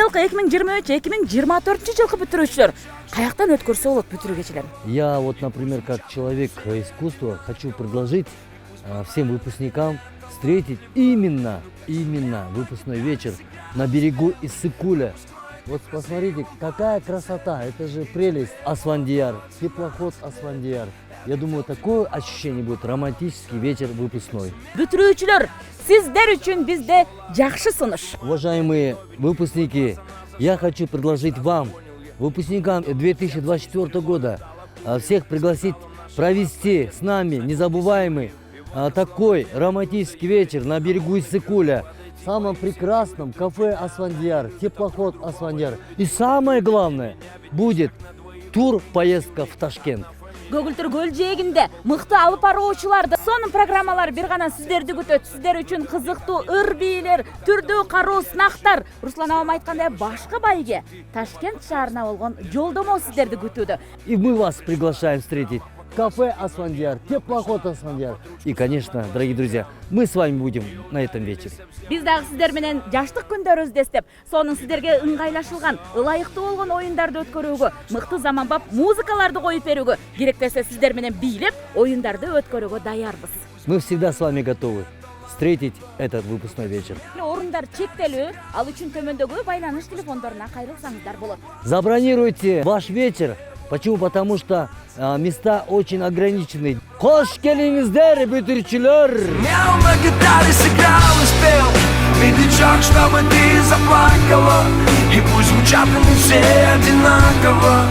жылкы 2023-2024 жылкы бүтүрүүчүлөр каяктан өткөрсө болот бүтүрүү кечелерин? Я вот, например, как человек искусства, хочу предложить всем выпускникам встретить именно выпускной вечер на берегу Иссык-Куля. Вот посмотрите, какая красота, это же прелесть. Асфандияр, теплоход Асфандияр. Я думаю, такое ощущение будет, романтический вечер выпускной. Бүтүрүүчүлөр, сиздер үчүн бизде жакшы сунуш. Уважаемые выпускники, я хочу предложить вам, выпускникам 2024 года, всех пригласить провести с нами незабываемый такой романтический вечер на берегу Иссык-Куля. В самом прекрасном кафе Асфандияр, теплоход Асфандияр. И самое главное, будет тур-поездка в Ташкент. Көгүлтүр көл жээгинде мыкты алып баруучуларды сонун программалар бир гана сиздерди күтөт. Сиздер үчүн кызыктуу ыр бийлер, түрдүү кароо сынактар. Руслан абам айткандай башка байге Ташкент шаарына болгон жолдомо сиздерди күтүүдө. И мы вас приглашаем встретить кафе Асфандияр, теплоход Асфандияр. И, конечно, дорогие друзья, мы с вами будем на этом вечере. Биз дагы сиздер менен жаштык күндөрүбүздү эстеп, сонун сиздерге ыңгайлашылган, ылайыктуу болгон оюндарды өткөрүүгө, мыкты заманбап музыкаларды коюп берүүгө, керектесе сиздер менен бийлеп, оюндарды өткөрүүгө даярбыз. Мы всегда с вами готовы встретить этот выпускной вечер. Орундар чектелүү, ал үчүн төмөндөгү байланыш телефондоруна кайрылсаңыздар болот. Забронируйте ваш вечер. Почему? Потому что места очень ограничены. Хош келиңиздер, бүтүрчүлөр! Мяу на гитаре сыграл и спел медлячок, чтобы ты заплакала. И пусть звучат они все одинаково.